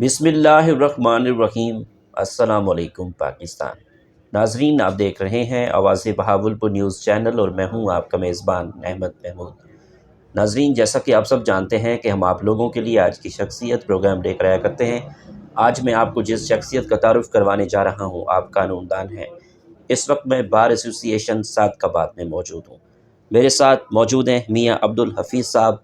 بسم اللہ الرحمن الرحیم۔ السلام علیکم پاکستان۔ ناظرین، آپ دیکھ رہے ہیں آواز بہاولپور نیوز چینل اور میں ہوں آپ کا میزبان احمد محمود۔ ناظرین، جیسا کہ آپ سب جانتے ہیں کہ ہم آپ لوگوں کے لیے آج کی شخصیت پروگرام لے کر آیا کرتے ہیں۔ آج میں آپ کو جس شخصیت کا تعارف کروانے جا رہا ہوں آپ قانون دان ہیں۔ اس وقت میں بار ایسوسی ایشن صادقآباد میں موجود ہوں۔ میرے ساتھ موجود ہیں میاں عبدالحفیظ صاحب،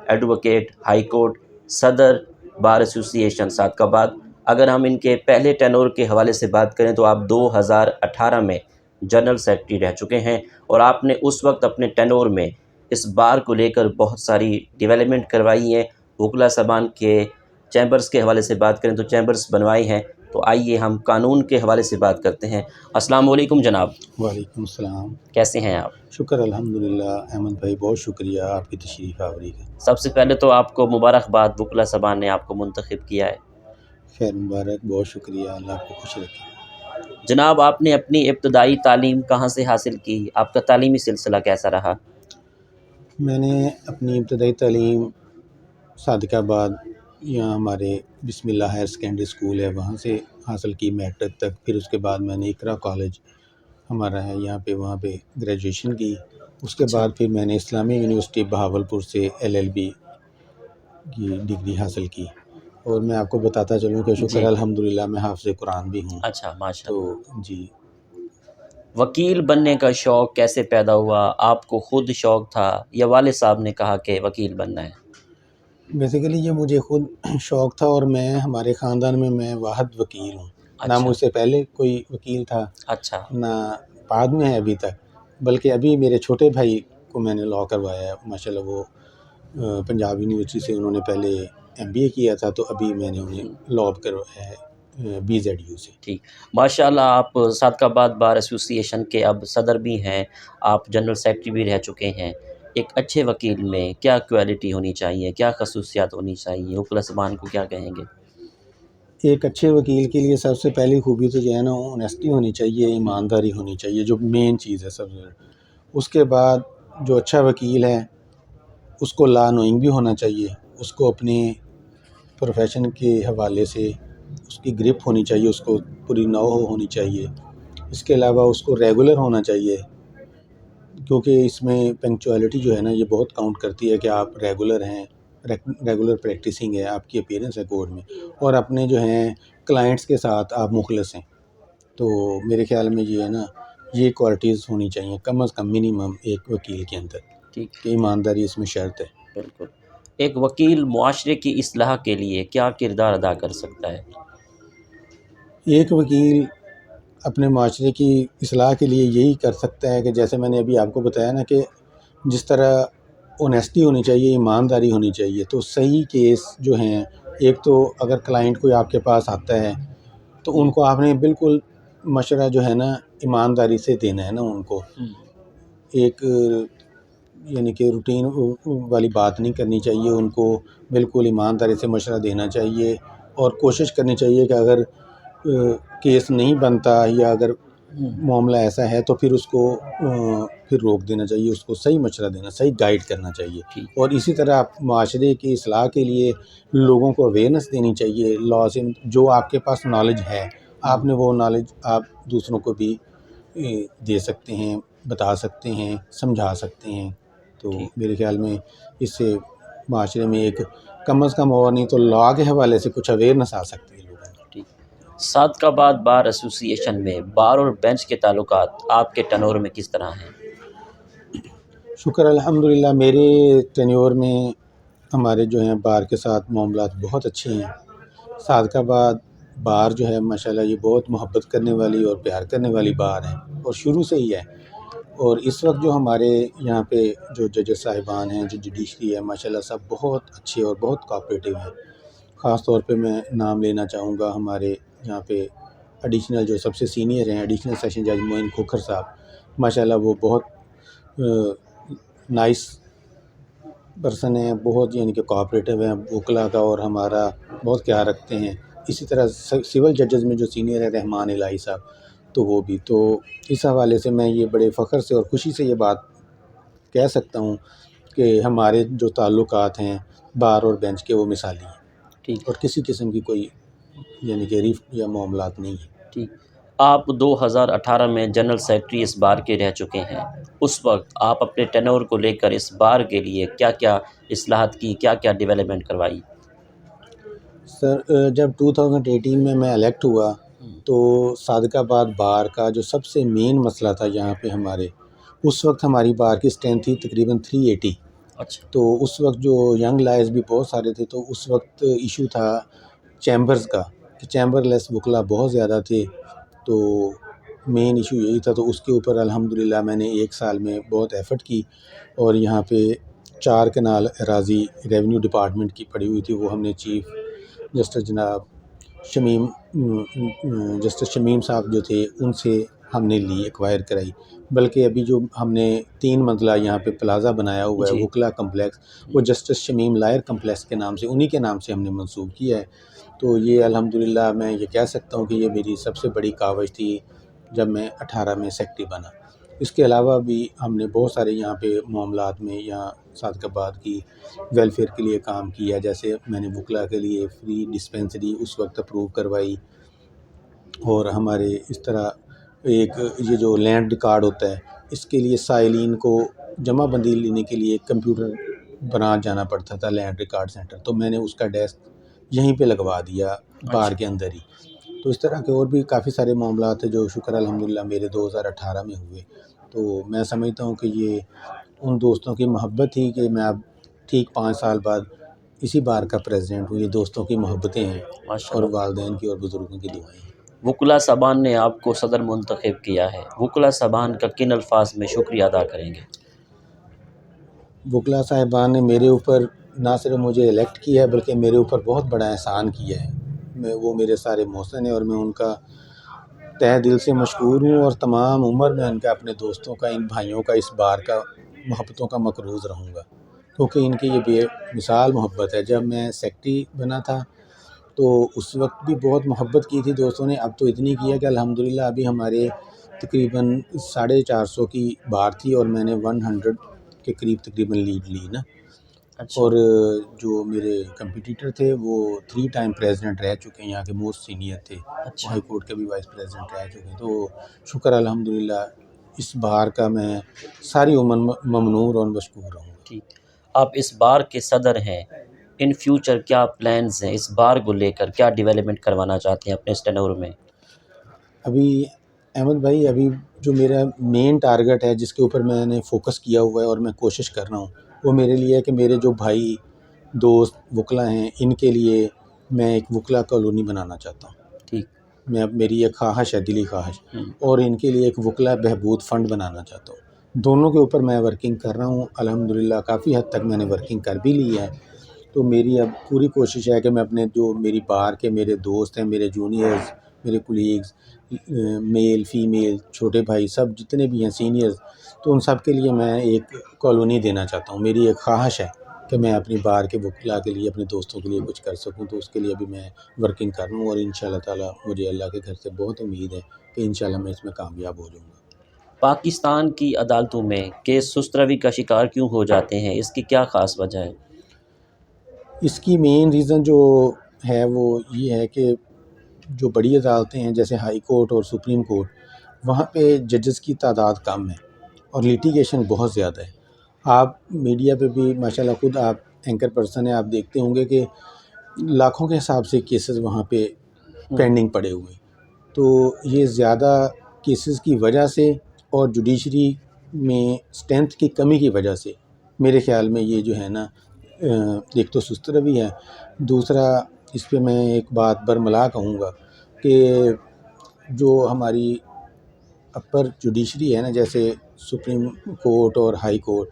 ایڈوکیٹ ہائی کورٹ، صدر بار ایسوسی ایشن صادقآباد۔ اگر ہم ان کے پہلے ٹینور کے حوالے سے بات کریں تو آپ 2018 میں جنرل سیکرٹری رہ چکے ہیں، اور آپ نے اس وقت اپنے ٹینور میں اس بار کو لے کر بہت ساری ڈیولپمنٹ کروائی ہے۔ وکلا صاحبان کے چیمبرز کے حوالے سے بات کریں تو چیمبرز بنوائی ہیں۔ تو آئیے ہم قانون کے حوالے سے بات کرتے ہیں۔ السلام علیکم جناب۔ وعلیکم السلام۔ کیسے ہیں آپ؟ شکر الحمدللہ احمد بھائی، بہت شکریہ آپ کی تشریف آوری کا۔ سب سے پہلے تو آپ کو مبارکباد، وکلا صاحبان نے آپ کو منتخب کیا ہے۔ خیر مبارک، بہت شکریہ، اللہ آپ کو خوش رکھے۔ جناب، آپ نے اپنی ابتدائی تعلیم کہاں سے حاصل کی؟ آپ کا تعلیمی سلسلہ کیسا رہا؟ میں نے اپنی ابتدائی تعلیم صادقآباد، یہاں ہمارے بسم اللہ ہائر سیکنڈری اسکول ہے، وہاں سے حاصل کی میٹرک تک۔ پھر اس کے بعد میں نے اقرا کالج ہمارا ہے یہاں پہ، وہاں پہ گریجویشن کی۔ اس کے بعد پھر میں نے اسلامی یونیورسٹی بہاولپور سے LLB کی ڈگری حاصل کی۔ اور میں آپ کو بتاتا چلوں کہ شکر الحمدللہ میں حافظ قرآن بھی ہوں۔ اچھا، ماشاء تو اللہ۔ جی، وکیل بننے کا شوق کیسے پیدا ہوا؟ آپ کو خود شوق تھا یا والد صاحب نے کہا کہ وکیل بننا ہے؟ بیسیکلی یہ مجھے خود شوق تھا، اور ہمارے خاندان میں واحد وکیل ہوں۔ نہ مجھ سے پہلے کوئی وکیل تھا، اچھا نہ بعد میں ہے ابھی تک، بلکہ ابھی میرے چھوٹے بھائی کو میں نے لاء کروایا ہے ماشاءاللہ۔ وہ پنجاب یونیورسٹی سے انہوں نے پہلے MBA کیا تھا، تو ابھی میں نے انہیں لاء کروایا ہے BZU سے۔ ٹھیک، ماشاء اللہ۔ آپ صادقآباد بار ایسوسی ایشن کے اب صدر بھی ہیں، آپ جنرل سیکرٹری بھی رہ چکے ہیں۔ ایک اچھے وکیل میں کیا کوالٹی ہونی چاہیے، کیا خصوصیات ہونی چاہیے؟ وکلا صاحبان کو کیا کہیں گے؟ ایک اچھے وکیل کے لیے سب سے پہلی خوبی تو جو ہے نا، اونیسٹی ہونی چاہیے، ایمانداری ہونی چاہیے، جو مین چیز ہے سب سے۔ اس کے بعد جو اچھا وکیل ہے اس کو لا نوئنگ بھی ہونا چاہیے، اس کو اپنے پروفیشن کے حوالے سے اس کی گرپ ہونی چاہیے، اس کو پوری نو ہونی چاہیے۔ اس کے علاوہ اس کو ریگولر ہونا چاہیے، کیونکہ اس میں پنکچوالٹی جو ہے نا یہ بہت کاؤنٹ کرتی ہے، کہ آپ ریگولر ہیں، ریگولر پریکٹسنگ ہے آپ کی اپیرنس ہے کورٹ میں، اور اپنے جو ہیں کلائنٹس کے ساتھ آپ مخلص ہیں۔ تو میرے خیال میں یہ ہے نا، یہ کوالٹیز ہونی چاہیے کم از کم منیمم ایک وکیل کے اندر، ٹھیک، کہ ایمانداری اس میں شرط ہے۔ بالکل۔ ایک وکیل معاشرے کی اصلاح کے لیے کیا کردار ادا کر سکتا ہے؟ ایک وکیل اپنے معاشرے کی اصلاح کے لیے یہی کر سکتا ہے کہ جیسے میں نے ابھی آپ کو بتایا نا، کہ جس طرح اونیسٹی ہونی چاہیے، ایمانداری ہونی چاہیے، تو صحیح کیس جو ہیں، ایک تو اگر کلائنٹ کوئی آپ کے پاس آتا ہے تو ان کو آپ نے بالکل مشورہ جو ہے نا ایمانداری سے دینا ہے نا ان کو۔ ایک یعنی کہ روٹین والی بات نہیں کرنی چاہیے، ان کو بالکل ایمانداری سے مشورہ دینا چاہیے، اور کوشش کرنی چاہیے کہ اگر کیس نہیں بنتا یا اگر معاملہ ایسا ہے تو پھر اس کو پھر روک دینا چاہیے، اس کو صحیح مشورہ دینا، صحیح گائیڈ کرنا چاہیے۔ اور اسی طرح معاشرے کی اصلاح کے لیے لوگوں کو اویئرنیس دینی چاہیے، لاء سے جو آپ کے پاس نالج ہے آپ نے وہ نالج آپ دوسروں کو بھی دے سکتے ہیں، بتا سکتے ہیں، سمجھا سکتے ہیں۔ تو میرے خیال میں اس سے معاشرے میں ایک کم از کم اور نہیں تو لاء کے حوالے سے کچھ اویئرنیس آ سکتی ہے لوگوں کو۔ صادقآباد بار ایسوسی ایشن میں بار اور بینچ کے تعلقات آپ کے ٹینور میں کس طرح ہیں؟ شکر الحمدللہ، میرے ٹینیور میں ہمارے جو ہیں بار کے ساتھ معاملات بہت اچھے ہیں۔ صادقآباد بار جو ہے ماشاءاللہ یہ بہت محبت کرنے والی اور پیار کرنے والی بار ہے، اور شروع سے ہی ہے۔ اور اس وقت جو ہمارے یہاں پہ جو ججز صاحبان ہیں، جو جوڈیشری ہے، ماشاءاللہ سب بہت اچھے اور بہت کوآپریٹیو ہیں۔ خاص طور پہ میں نام لینا چاہوں گا ہمارے یہاں پہ ایڈیشنل جو سب سے سینئر ہیں، ایڈیشنل سیشن جج معین کھوکھر صاحب، ماشاءاللہ وہ بہت نائس پرسن ہیں، بہت یعنی کہ کوآپریٹیو ہیں وکلا کا، اور ہمارا بہت خیال رکھتے ہیں۔ اسی طرح سول ججز میں جو سینئر ہے رحمان الہی صاحب، تو وہ بھی، تو اس حوالے سے میں یہ بڑے فخر سے اور خوشی سے یہ بات کہہ سکتا ہوں کہ ہمارے جو تعلقات ہیں بار اور بینچ کے وہ مثالی ہیں، اور کسی قسم کی کوئی یعنی کہ ریفٹ یا معاملات نہیں ہیں۔ ٹھیک، آپ 2018 میں جنرل سیکرٹری اس بار کے رہ چکے ہیں، اس وقت آپ اپنے ٹینور کو لے کر اس بار کے لیے کیا کیا اصلاحات کی، کیا کیا ڈیولپمنٹ کروائی؟ سر جب 2018 میں الیکٹ ہوا تو صادق آباد بار کا جو سب سے مین مسئلہ تھا یہاں پہ ہمارے، اس وقت ہماری بار کی اسٹرینتھ تھی تقریباً 380۔ اچھا، تو اس وقت جو ینگ لائرز بھی بہت سارے تھے، تو اس وقت ایشو تھا چیمبرز کا کہ چیمبر لیس وکلا بہت زیادہ تھے، تو مین ایشو یہی تھا۔ تو اس کے اوپر الحمدللہ میں نے 1 سال میں بہت ایفرٹ کی، اور یہاں پہ 4 کنال اراضی ریونیو ڈپارٹمنٹ کی پڑی ہوئی تھی، وہ ہم نے چیف جسٹس جناب جسٹس شمیم صاحب جو تھے ان سے ہم نے لی، ایکوائر کرائی۔ بلکہ ابھی جو ہم نے 3 منزلہ یہاں پہ پلازا بنایا ہوا ہے جی، وکلا کمپلیکس، وہ جسٹس شمیم لائر کمپلیکس کے نام سے، انہی کے نام سے ہم نے منسوب کیا ہے۔ تو یہ الحمدللہ میں یہ کہہ سکتا ہوں کہ یہ میری سب سے بڑی کاوش تھی جب میں 18 میں سیکٹری بنا۔ اس کے علاوہ بھی ہم نے بہت سارے یہاں پہ معاملات میں یہاں صادق آباد کی ویلفیئر کے لیے کام کیا، جیسے میں نے وکلا کے لیے فری ڈسپینسری اس وقت اپروو کروائی، اور ہمارے اس طرح ایک یہ جو لینڈ ریکارڈ ہوتا ہے اس کے لیے سائلین کو جمع بندی لینے کے لیے کمپیوٹر برانچ جانا پڑتا تھا، لینڈ ریکارڈ سینٹر، تو میں نے اس کا ڈیسک یہیں پہ لگوا دیا بار اچھا، کے اندر ہی۔ تو اس طرح کے اور بھی کافی سارے معاملات ہیں جو شکر الحمدللہ میرے 2018 میں ہوئے۔ تو میں سمجھتا ہوں کہ یہ ان دوستوں کی محبت تھی کہ میں اب ٹھیک 5 سال بعد اسی بار کا پریزیڈنٹ ہوں۔ یہ دوستوں کی محبتیں ہیں ماشاء اور اللہ۔ والدین کی اور بزرگوں کی دعائیں ہیں۔ وکلا صاحبان نے آپ کو صدر منتخب کیا ہے، وکلا صاحبان کا کن الفاظ میں شکریہ ادا کریں گے؟ وکلا صاحبان نے میرے اوپر نہ صرف مجھے الیکٹ کیا ہے بلکہ میرے اوپر بہت بڑا احسان کیا ہے۔ وہ میرے سارے محسن ہیں، اور میں ان کا تہہ دل سے مشکور ہوں، اور تمام عمر میں ان کا، اپنے دوستوں کا، ان بھائیوں کا، اس بار کا محبتوں کا مقروض رہوں گا، کیونکہ ان کی یہ بے مثال محبت ہے۔ جب میں سیکٹری بنا تھا تو اس وقت بھی بہت محبت کی تھی دوستوں نے، اب تو اتنی کی ہے کہ الحمدللہ ابھی ہمارے تقریباً 450 کی بار تھی، اور میں نے 100 کے قریب تقریباً لیڈ لی نا۔ اچھا، اور جو میرے کمپٹیٹر تھے وہ 3 ٹائم پریزیڈنٹ رہ چکے ہیں، یہاں کے موسٹ سینئر تھے، اچھا، ہائی کورٹ کے بھی وائس پریزیڈنٹ رہ چکے ہیں۔ تو شکر الحمدللہ اس بار کا میں ساری عمر ممنون اور مشکور رہوں گا۔ ٹھیک، آپ اس بار کے صدر ہیں، ان فیوچر کیا پلانز ہیں، اس بار کو لے کر کیا ڈیولپمنٹ کروانا چاہتے ہیں اپنے اس ٹینور میں؟ ابھی احمد بھائی، ابھی جو میرا مین ٹارگٹ ہے جس کے اوپر میں نے فوکس کیا ہوا ہے اور میں کوشش کر رہا ہوں، وہ میرے لیے ہے کہ میرے جو بھائی دوست وکلا ہیں ان کے لیے میں ایک وکلا کالونی بنانا چاہتا ہوں۔ ٹھیک، میری ایک خواہش ہے، دلی خواہش، ہوں، اور ان کے لیے ایک وکلا بہبود فنڈ بنانا چاہتا ہوں۔ دونوں کے اوپر میں ورکنگ کر رہا ہوں، الحمدللہ کافی حد تک میں نے ورکنگ کر بھی لی ہے۔ تو میری اب پوری کوشش ہے کہ میں اپنے جو میری بار کے میرے دوست ہیں، میرے جونیئرز، میرے کولیگز، میل فیمیل، چھوٹے بھائی، سب جتنے بھی ہیں سینئرز، تو ان سب کے لیے میں ایک کالونی دینا چاہتا ہوں۔ میری ایک خواہش ہے کہ میں اپنی بار کے وکلا کے لیے، اپنے دوستوں کے لیے کچھ کر سکوں، تو اس کے لیے بھی میں ورکنگ کر رہا ہوں، اور انشاءاللہ تعالیٰ مجھے اللہ کے گھر سے بہت امید ہے کہ انشاءاللہ میں اس میں کامیاب ہو جاؤں گا۔ پاکستان کی عدالتوں میں کیس سست روی کا شکار کیوں ہو جاتے ہیں، اس کی کیا خاص وجہ ہے؟ اس کی مین ریزن جو ہے وہ یہ ہے کہ جو بڑی عدالتیں ہیں جیسے ہائی کورٹ اور سپریم کورٹ، وہاں پہ ججز کی تعداد کم ہے اور لیٹیگیشن بہت زیادہ ہے۔ آپ میڈیا پہ بھی ماشاءاللہ خود آپ اینکر پرسن ہیں، آپ دیکھتے ہوں گے کہ لاکھوں کے حساب سے کیسز وہاں پہ پینڈنگ پڑے ہوئے ہیں۔ تو یہ زیادہ کیسز کی وجہ سے اور جوڈیشری میں اسٹرینتھ کی کمی کی وجہ سے میرے خیال میں یہ جو ہے نا، ایک تو سست روی ہے، دوسرا اس پہ میں ایک بات برملا کہوں گا کہ جو ہماری اپر جوڈیشری ہے نا، جیسے سپریم کورٹ اور ہائی کورٹ،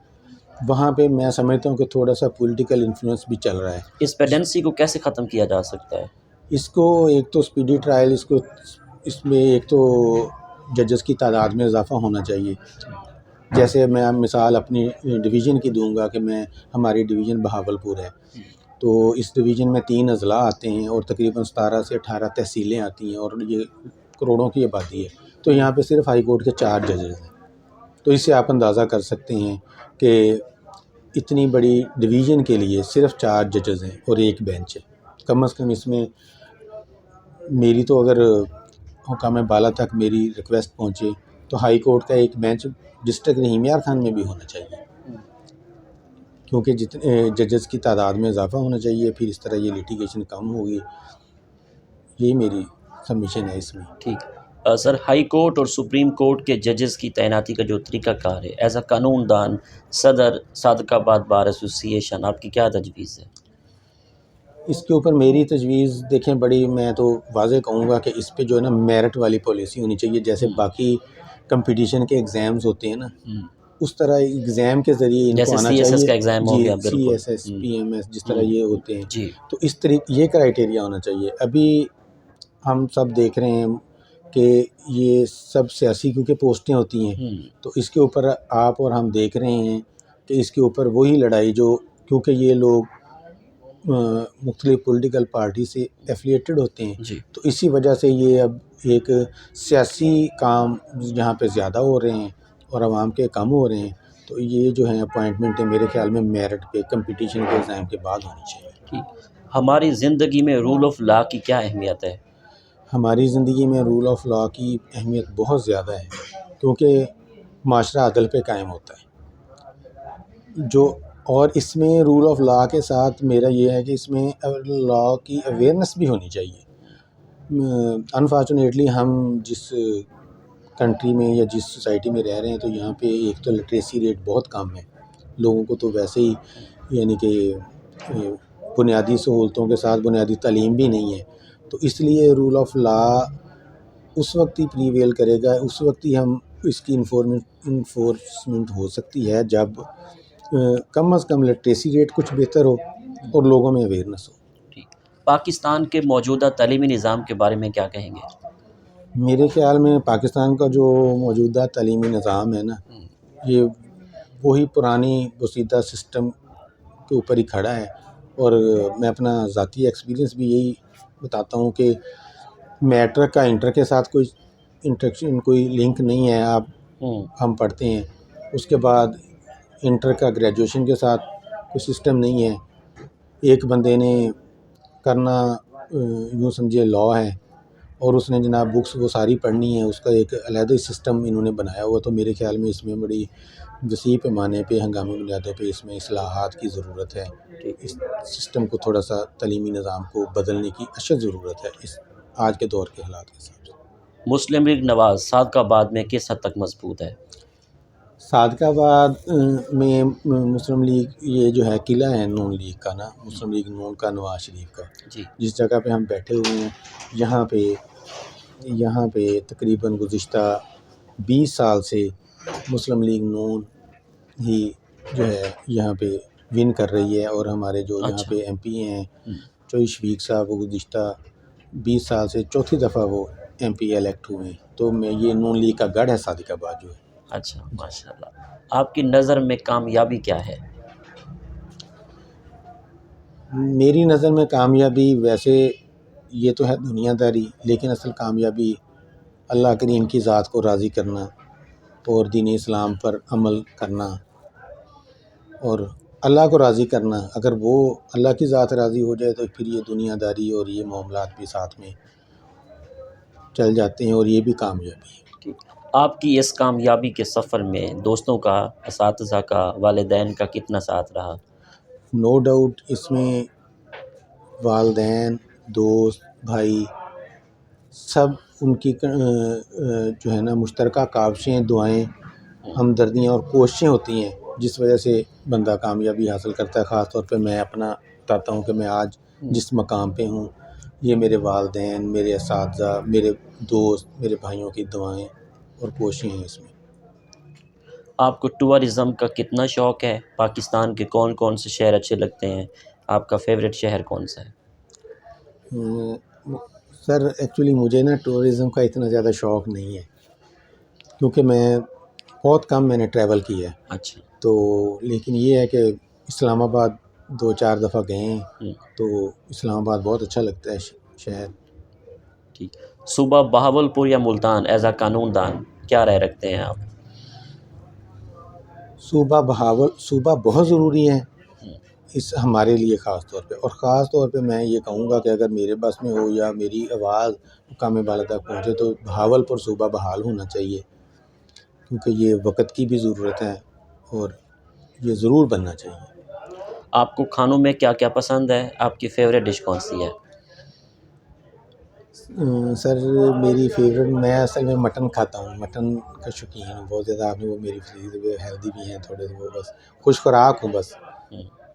وہاں پہ میں سمجھتا ہوں کہ تھوڑا سا پولیٹیکل انفلوئنس بھی چل رہا ہے۔ اس پیڈنسی کو کیسے ختم کیا جا سکتا ہے؟ اس کو ایک تو اسپیڈی ٹرائل، اس میں ایک تو ججز کی تعداد میں اضافہ ہونا چاہیے۔ جیسے میں مثال اپنی ڈویژن کی دوں گا کہ ہماری ڈویژن بہاولپور ہے، تو اس ڈویژن میں 3 اضلاع آتے ہیں اور تقریباً 17 سے 18 تحصیلیں آتی ہیں، اور یہ کروڑوں کی آبادی ہے۔ تو یہاں پہ صرف ہائی کورٹ کے 4 ججز ہیں، تو اس سے آپ اندازہ کر سکتے ہیں کہ اتنی بڑی ڈویژن کے لیے صرف 4 ججز ہیں اور 1 بینچ ہے۔ کم از کم اس میں میری تو اگر حکام بالا تک میری ریکویسٹ پہنچے تو ہائی کورٹ کا ایک بینچ ڈسٹرکٹ رحیم یار خان میں بھی ہونا چاہیے، کیونکہ جتنے ججز کی تعداد میں اضافہ ہونا چاہیے، پھر اس طرح یہ لیٹیگیشن کم ہوگی. یہی میری سبمیشن ہے اس میں. ٹھیک. سر، ہائی کورٹ اور سپریم کورٹ کے ججز کی تعیناتی کا جو طریقہ کار ہے، ایز اے قانون دان، صدر صادق آباد بار ایسوسی ایشن، آپ کی کیا تجویز ہے؟ اس کے اوپر میری تجویز دیکھیں بڑی، میں تو واضح کہوں گا کہ اس پہ جو ہے نا میرٹ والی پالیسی ہونی چاہیے. جیسے باقی کمپٹیشن کے ایگزامز ہوتے ہیں نا، اس طرح ایگزام کے ذریعے ان کو جیسے آنا سی ایس ایس چاہیے. کا ایگزام ہو جی، گیا، سی بالکل. S S, P M S, جس طرح یہ ہوتے ہیں. جی. تو اس طریقے یہ کرائٹیریا ہونا چاہیے. ابھی ہم سب دیکھ رہے ہیں کہ یہ سب سیاسی کیونکہ پوسٹیں ہوتی ہیں، تو اس کے اوپر آپ اور ہم دیکھ رہے ہیں کہ اس کے اوپر وہی لڑائی جو، کیونکہ یہ لوگ مختلف پولیٹیکل پارٹی سے ایفلیٹڈ ہوتے ہیں، جی. تو اسی وجہ سے یہ اب ایک سیاسی کام جہاں پہ زیادہ ہو رہے ہیں اور عوام کے کم ہو رہے ہیں، تو یہ جو ہیں اپوائنٹمنٹ ہے میرے خیال میں میرٹ پہ کمپٹیشن کے ایگزام کے بعد ہونی چاہیے. ٹھیک. ہماری زندگی میں رول آف لا کی کیا اہمیت ہے؟ ہماری زندگی میں رول آف لا کی اہمیت بہت زیادہ ہے، کیونکہ معاشرہ عدل پہ قائم ہوتا ہے جو، اور اس میں رول آف لا کے ساتھ میرا یہ ہے کہ اس میں لا کی اویئرنیس بھی ہونی چاہیے. انفارچونیٹلی ہم جس کنٹری میں یا جس سوسائٹی میں رہ رہے ہیں تو یہاں پہ ایک تو لٹریسی ریٹ بہت کم ہے، لوگوں کو تو ویسے ہی یعنی کہ بنیادی سہولتوں کے ساتھ بنیادی تعلیم بھی نہیں ہے. تو اس لیے رول آف لا اس وقت ہی پریویل کرے گا، اس وقت ہی ہم اس کی انفورسمنٹ ہو سکتی ہے جب کم از کم لٹریسی ریٹ کچھ بہتر ہو اور لوگوں میں اویئرنیس ہو. ٹھیک. پاکستان کے موجودہ تعلیمی نظام کے بارے میں کیا کہیں گے؟ میرے خیال میں پاکستان کا جو موجودہ تعلیمی نظام ہے نا، یہ وہی پرانی بسیدہ سسٹم کے اوپر ہی کھڑا ہے. اور میں اپنا ذاتی ایکسپیرینس بھی یہی بتاتا ہوں کہ میٹرک کا انٹر کے ساتھ کوئی انٹریکشن، کوئی لنک نہیں ہے. آپ ہم پڑھتے ہیں، اس کے بعد انٹر کا گریجویشن کے ساتھ کوئی سسٹم نہیں ہے. ایک بندے نے کرنا یوں سمجھے لا ہے، اور اس نے جناب بکس وہ ساری پڑھنی ہے، اس کا ایک علیحدہ سسٹم انہوں نے بنایا ہوا. تو میرے خیال میں اس میں بڑی وسیع پیمانے پہ ہنگامی بنیادوں پہ اس میں اصلاحات کی ضرورت ہے. اس سسٹم کو تھوڑا سا تعلیمی نظام کو بدلنے کی اشد ضرورت ہے اس آج کے دور کے حالات کے حساب سے. مسلم لیگ نواز صادق آباد میں کس حد تک مضبوط ہے؟ صادق آباد میں مسلم لیگ یہ جو ہے قلعہ ہے نون لیگ کا نا، مسلم لیگ نون کا نواز شریف کا، جی. جس جگہ پہ ہم بیٹھے ہوئے ہیں، یہاں پہ تقریباً گزشتہ 20 سال سے مسلم لیگ نون ہی جو ہے یہاں پہ ون کر رہی ہے. اور ہمارے جو یہاں پہ ایم پی ہیں چوئی شفیق صاحب، وہ گزشتہ 20 سال سے چوتھی دفعہ وہ ایم پی الیکٹ ہوئے ہیں. تو میں یہ نون لیگ کا گڑھ ہے صادق آباد جو ہے. اچھا، ماشاء اللہ. آپ کی نظر میں کامیابی کیا ہے؟ میری نظر میں کامیابی ویسے یہ تو ہے دنیا داری، لیکن اصل کامیابی اللہ کریم کی ذات کو راضی کرنا اور دین اسلام پر عمل کرنا اور اللہ کو راضی کرنا. اگر وہ اللہ کی ذات راضی ہو جائے تو پھر یہ دنیا داری اور یہ معاملات بھی ساتھ میں چل جاتے ہیں، اور یہ بھی کامیابی ہے. ٹھیک. آپ کی اس کامیابی کے سفر میں دوستوں کا، اساتذہ کا، والدین کا کتنا ساتھ رہا؟ نو ڈاؤٹ اس میں والدین، دوست، بھائی، سب ان کی جو ہے نا مشترکہ کاوشیں، دعائیں، ہمدردیاں اور کوششیں ہوتی ہیں جس وجہ سے بندہ کامیابی حاصل کرتا ہے. خاص طور پہ میں اپنا بتاتا ہوں کہ میں آج جس مقام پہ ہوں، یہ میرے والدین، میرے اساتذہ، میرے دوست، میرے بھائیوں کی دعائیں اور کوششیں ہیں اس میں. آپ کو ٹورازم کا کتنا شوق ہے؟ پاکستان کے کون کون سے شہر اچھے لگتے ہیں؟ آپ کا فیوریٹ شہر کون سا ہے؟ سر ایکچولی مجھے نا ٹورازم کا اتنا زیادہ شوق نہیں ہے، کیونکہ بہت کم میں نے ٹریول کیا ہے. اچھا. تو لیکن یہ ہے کہ اسلام آباد 2-4 دفعہ گئے ہیں، تو اسلام آباد بہت اچھا لگتا ہے شہر. ٹھیک. صوبہ بہاولپور یا ملتان ایز اے قانون دان کیا رائے رکھتے ہیں آپ؟ صوبہ بہت ضروری ہے. اس ہمارے لیے خاص طور پہ، اور خاص طور پہ میں یہ کہوں گا کہ اگر میرے بس میں ہو یا میری آواز مقام بالا تک پہنچے تو بہاولپور صوبہ بحال ہونا چاہیے، کیونکہ یہ وقت کی بھی ضرورت ہے اور یہ ضرور بننا چاہیے۔ آپ کو کھانوں میں کیا کیا پسند ہے؟ آپ کی فیوریٹ ڈش کون سی ہے؟ سر میری فیوریٹ، میں اصل میں مٹن کھاتا ہوں، مٹن کا شوقین ہوں بہت زیادہ۔ آپ نے وہ میری ہیلدی بھی ہیں تھوڑے، وہ بس خوش خوراک ہوں بس،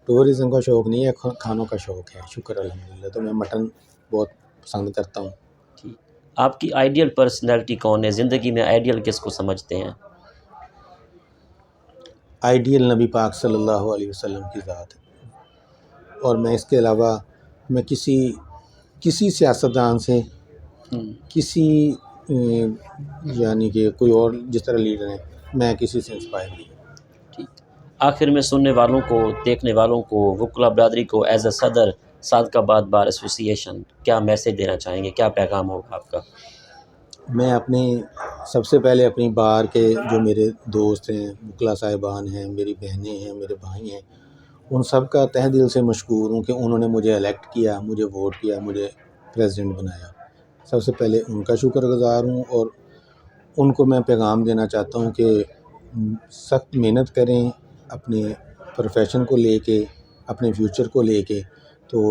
ٹورزم کا شوق نہیں ہے، کھانوں کا شوق ہے، شکر الحمدللہ۔ تو میں مٹن بہت پسند کرتا ہوں۔ ٹھیک، آپ کی آئیڈیل پرسنالٹی کون ہے؟ زندگی میں آئیڈیل کس کو سمجھتے ہیں؟ آئیڈیل نبی پاک صلی اللہ علیہ وسلم کی ذات ہے، اور میں اس کے علاوہ میں کسی سیاستدان سے، کسی یعنی کہ کوئی اور جس طرح لیڈر ہیں، میں کسی سے انسپائر نہیں ہوں۔ ٹھیک، آخر میں سننے والوں کو، دیکھنے والوں کو، وکلا برادری کو ایز اے صدر صادق آباد بار ایسوسی ایشن کیا میسج دینا چاہیں گے؟ کیا پیغام ہوگا آپ کا؟ میں سب سے پہلے اپنی بار کے جو میرے دوست ہیں، وکلا صاحبان ہیں، میری بہنیں ہیں، میرے بھائی ہیں، ان سب کا تہ دل سے مشکور ہوں کہ انہوں نے مجھے الیکٹ کیا، مجھے ووٹ کیا، مجھے پریزیڈنٹ بنایا۔ سب سے پہلے ان کا شکر گزار ہوں، اور ان کو میں پیغام دینا چاہتا ہوں کہ سخت محنت کریں اپنے پروفیشن کو لے کے، اپنے فیوچر کو لے کے۔ تو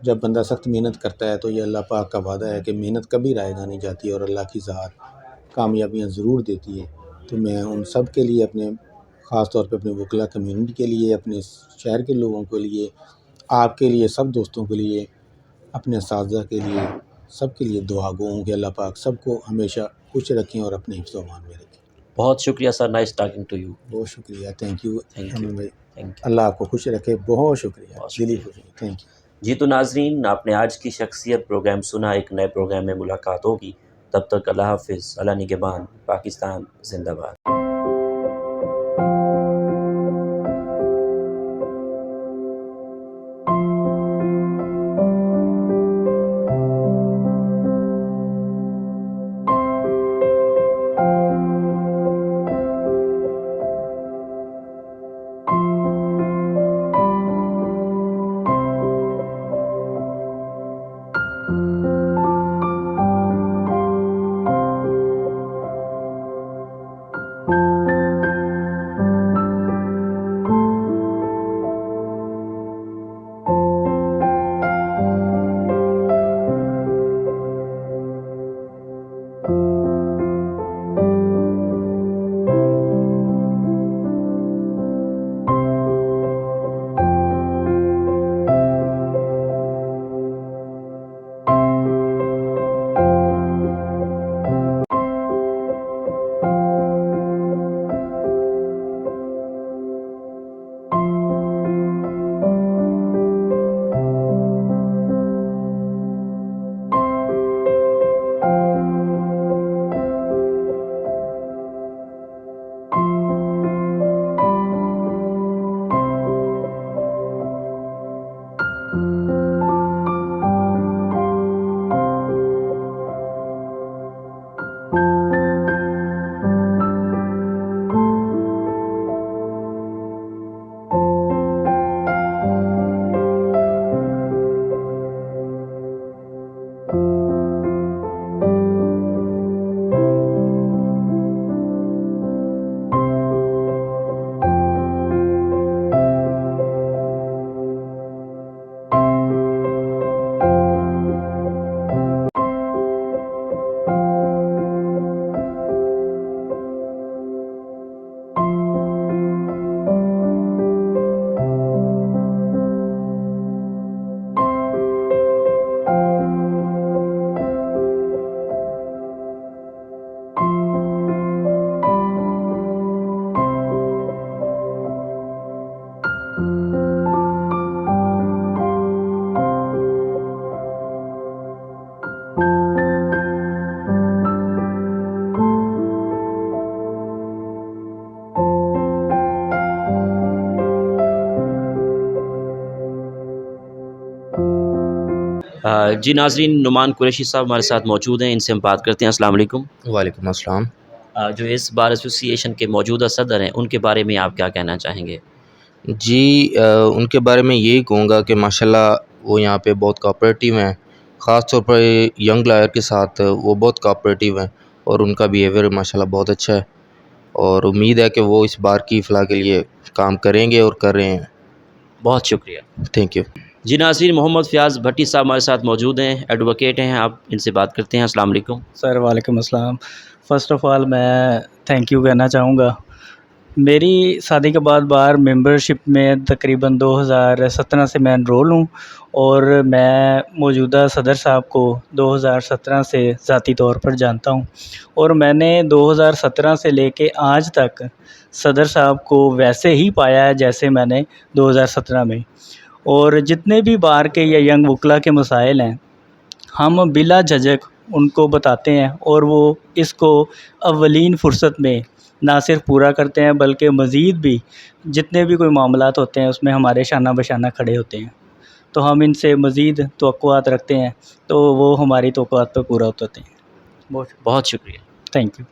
جب بندہ سخت محنت کرتا ہے تو یہ اللہ پاک کا وعدہ ہے کہ محنت کبھی رائے گاہ نہیں جاتی، اور اللہ کی ذات کامیابیاں ضرور دیتی ہے۔ تو میں ان سب کے لیے، اپنے خاص طور پہ اپنے وکلا کمیونٹی کے لیے، اپنے شہر کے لوگوں کے لیے، آپ کے لیے، سب دوستوں کے لیے، اپنے اساتذہ کے لیے، سب کے لیے دعا گو ہوں کہ اللہ پاک سب کو ہمیشہ خوش رکھیں اور اپنے حفظ و امان میں رکھیں۔ بہت شکریہ سر، نائس ٹاکنگ ٹو یو۔ بہت شکریہ، تھینک یو بھائی، تھینک یو، اللہ آپ کو خوش رکھے، بہت شکریہ، دلی خوشی، تھینک یو۔ جی تو ناظرین، آپ نے آج کی شخصیت پروگرام سنا، ایک نئے پروگرام میں ملاقات ہوگی، تب تک اللہ حافظ، اللہ نگہبان، پاکستان زندہ باد۔ جی ناظرین، نعمان قریشی صاحب ہمارے ساتھ موجود ہیں، ان سے ہم بات کرتے ہیں۔ السلام علیکم۔ وعلیکم السلام۔ جو اس بار ایسوسی ایشن کے موجودہ صدر ہیں، ان کے بارے میں آپ کیا کہنا چاہیں گے؟ جی ان کے بارے میں یہی کہوں گا کہ ماشاءاللہ وہ یہاں پہ بہت کوآپریٹیو ہیں، خاص طور پر ینگ لائر کے ساتھ وہ بہت کوآپریٹیو ہیں اور ان کا بیہیویئر ماشاءاللہ بہت اچھا ہے، اور امید ہے کہ وہ اس بار کی فلاح کے لیے کام کریں گے اور کر رہے ہیں۔ بہت شکریہ۔ Thank you. جی ناظرین، محمد فیاض بھٹی صاحب ہمارے ساتھ موجود ہیں، ایڈوکیٹ ہیں، آپ ان سے بات کرتے ہیں۔ السلام علیکم۔ سر وعلیکم السلام۔ فرسٹ آف آل میں تھینک یو کہنا چاہوں گا۔ میری شادی کے بعد بار ممبرشپ میں تقریباً 2017 سے میں انرول ہوں، اور میں موجودہ صدر صاحب کو 2017 سے ذاتی طور پر جانتا ہوں، اور میں نے 2017 سے لے کے آج تک صدر صاحب کو ویسے ہی پایا ہے جیسے میں نے 2017 میں، اور جتنے بھی بار کے یا ینگ وکلا کے مسائل ہیں ہم بلا جھجک ان کو بتاتے ہیں، اور وہ اس کو اولین فرصت میں نہ صرف پورا کرتے ہیں بلکہ مزید بھی جتنے بھی کوئی معاملات ہوتے ہیں اس میں ہمارے شانہ بشانہ کھڑے ہوتے ہیں، تو ہم ان سے مزید توقعات رکھتے ہیں، تو وہ ہماری توقعات پہ پورا ہوتے ہیں۔ بہت شکریہ۔ Thank you.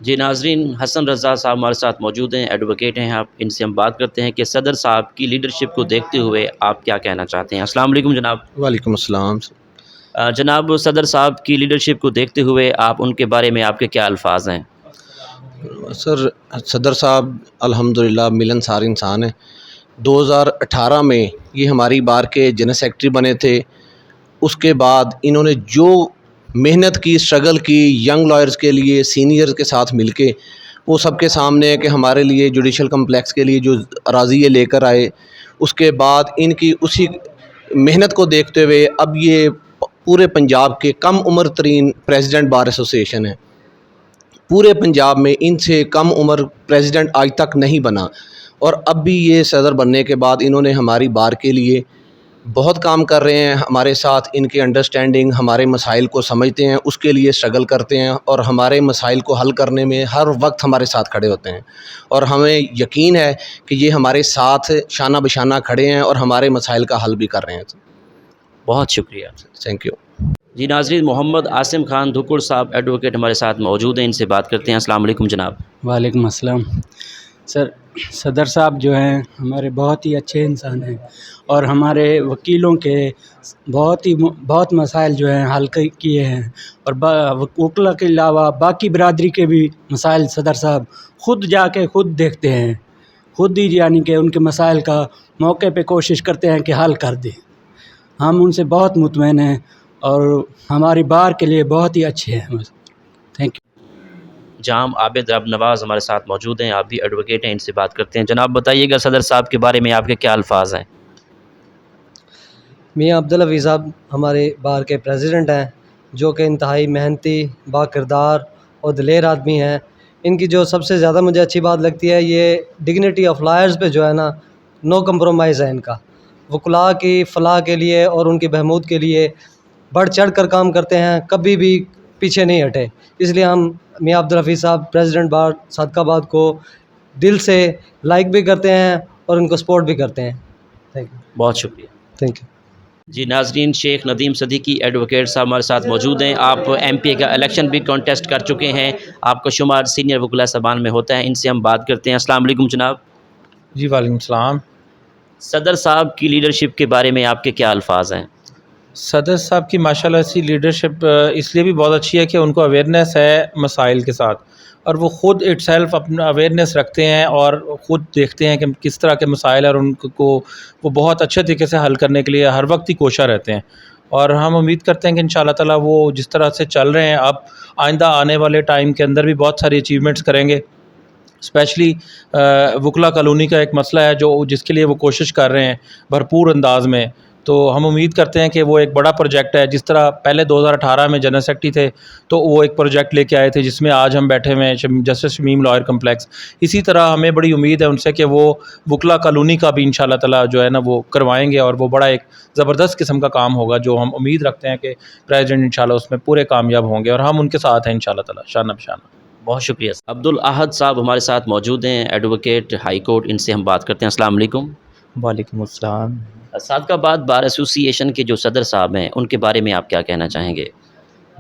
جی ناظرین، حسن رضا صاحب ہمارے ساتھ موجود ہیں، ایڈوکیٹ ہیں، آپ ان سے ہم بات کرتے ہیں کہ صدر صاحب کی لیڈرشپ کو دیکھتے ہوئے آپ کیا کہنا چاہتے ہیں۔ السلام علیکم جناب۔ وعلیکم السلام۔ جناب، صدر صاحب کی لیڈرشپ کو دیکھتے ہوئے آپ ان کے بارے میں آپ کے کیا الفاظ ہیں؟ سر صدر صاحب الحمدللہ ملنسار انسان ہیں۔ 2018 میں یہ ہماری بار کے جنرل سیکرٹری بنے تھے، اس کے بعد انہوں نے جو محنت کی، اسٹرگل کی ینگ لائرز کے لیے سینئرز کے ساتھ مل کے، وہ سب کے سامنے ہے کہ ہمارے لیے جوڈیشل کمپلیکس کے لیے جو اراضی لے کر آئے، اس کے بعد ان کی اسی محنت کو دیکھتے ہوئے اب یہ پورے پنجاب کے کم عمر ترین پریزیڈنٹ بار ایسوسیشن ہے۔ پورے پنجاب میں ان سے کم عمر پریزیڈنٹ آج تک نہیں بنا، اور اب بھی یہ صدر بننے کے بعد انہوں نے ہماری بار کے لیے بہت کام کر رہے ہیں، ہمارے ساتھ ان کی انڈرسٹینڈنگ، ہمارے مسائل کو سمجھتے ہیں، اس کے لیے اسٹرگل کرتے ہیں، اور ہمارے مسائل کو حل کرنے میں ہر وقت ہمارے ساتھ کھڑے ہوتے ہیں، اور ہمیں یقین ہے کہ یہ ہمارے ساتھ شانہ بشانہ کھڑے ہیں اور ہمارے مسائل کا حل بھی کر رہے ہیں۔ بہت شکریہ۔ Thank you. جی ناظرین، محمد عاصم خان دھکڑ صاحب ایڈوکیٹ ہمارے ساتھ موجود ہیں، ان سے بات کرتے ہیں۔ السلام علیکم جناب۔ وعلیکم السلام۔ سر صدر صاحب جو ہیں ہمارے بہت ہی اچھے انسان ہیں، اور ہمارے وکیلوں کے بہت مسائل جو ہیں حل کیے ہیں، اور وکلا کے علاوہ باقی برادری کے بھی مسائل صدر صاحب خود جا کے خود دیکھتے ہیں، خود ہی یعنی کہ ان کے مسائل کا موقع پہ کوشش کرتے ہیں کہ حل کر دیں۔ ہم ان سے بہت مطمئن ہیں اور ہماری بار کے لیے بہت ہی اچھے ہیں۔ Thank you. جام عابد رب نواز ہمارے ساتھ موجود ہیں، آپ بھی ایڈوکیٹ ہیں، ان سے بات کرتے ہیں۔ جناب بتائیے گا صدر صاحب کے بارے میں آپ کے کیا الفاظ ہیں؟ میاں عبدالحفیظ صاحب ہمارے بار کے پریزیڈنٹ ہیں، جو کہ انتہائی محنتی، با کردار اور دلیر آدمی ہیں۔ ان کی جو سب سے زیادہ مجھے اچھی بات لگتی ہے، یہ ڈگنیٹی آف لائرز پہ جو ہے نا، نو کمپرومائز ہے ان کا۔ وکلاء کی فلاح کے لیے اور ان کی بہبود کے لیے بڑھ چڑھ کر کام کرتے ہیں، کبھی بھی پیچھے نہیں ہٹے۔ اس لیے ہم میاں عبدالحفیظ صاحب پریزیڈنٹ بار صادق آباد کو دل سے لائک بھی کرتے ہیں اور ان کو سپورٹ بھی کرتے ہیں۔ Thank you. بہت شکریہ۔ Thank you. جی ناظرین، شیخ ندیم صدیقی ایڈوکیٹ صاحب ہمارے ساتھ موجود ہیں، آپ ایم پی کا الیکشن بھی کانٹیسٹ کر چکے ہیں، آپ کا شمار سینئر وکلاء صاحبان میں ہوتا ہے، ان سے ہم بات کرتے ہیں۔ السلام علیکم جناب۔ جی وعلیکم السلام۔ صدر صاحب کی لیڈرشپ کے بارے میں آپ کے کیا الفاظ ہیں؟ صدر صاحب کی ماشاءاللہ سے لیڈرشپ اس لیے بھی بہت اچھی ہے کہ ان کو اویئرنیس ہے مسائل کے ساتھ، اور وہ خود اٹ سیلف اپنا اویئرنیس رکھتے ہیں اور خود دیکھتے ہیں کہ کس طرح کے مسائل ہیں، اور ان کو وہ بہت اچھے طریقے سے حل کرنے کے لیے ہر وقت ہی کوشاں رہتے ہیں، اور ہم امید کرتے ہیں کہ انشاءاللہ تعالیٰ وہ جس طرح سے چل رہے ہیں اب آئندہ آنے والے ٹائم کے اندر بھی بہت ساری اچیومنٹس کریں گے۔ اسپیشلی وکلا کالونی کا ایک مسئلہ ہے جس کے لیے وہ کوشش کر رہے ہیں بھرپور انداز میں، تو ہم امید کرتے ہیں کہ وہ ایک بڑا پروجیکٹ ہے۔ جس طرح پہلے 2018 میں جنرل سیکرٹری تھے تو وہ ایک پروجیکٹ لے کے آئے تھے جس میں آج ہم بیٹھے ہوئے ہیں، جسٹس شمیم لائر کمپلیکس۔ اسی طرح ہمیں بڑی امید ہے ان سے کہ وہ وکلا کالونی کا بھی انشاءاللہ تعالیٰ جو ہے نا وہ کروائیں گے، اور وہ بڑا ایک زبردست قسم کا کام ہوگا، جو ہم امید رکھتے ہیں کہ پریزیڈنٹ انشاءاللہ اس میں پورے کامیاب ہوں گے، اور ہم ان کے ساتھ ہیں انشاءاللہ تعالیٰ شانہ بشانہ۔ بہت شکریہ۔ عبدالاحد صاحب ہمارے ساتھ موجود ہیں، ایڈوکیٹ ہائی کورٹ، ان سے ہم بات کرتے ہیں۔ السلام علیکم۔ وعلیکم السلام۔ صادق آباد بار ایسوسی ایشن کے جو صدر صاحب ہیں ان کے بارے میں آپ کیا کہنا چاہیں گے؟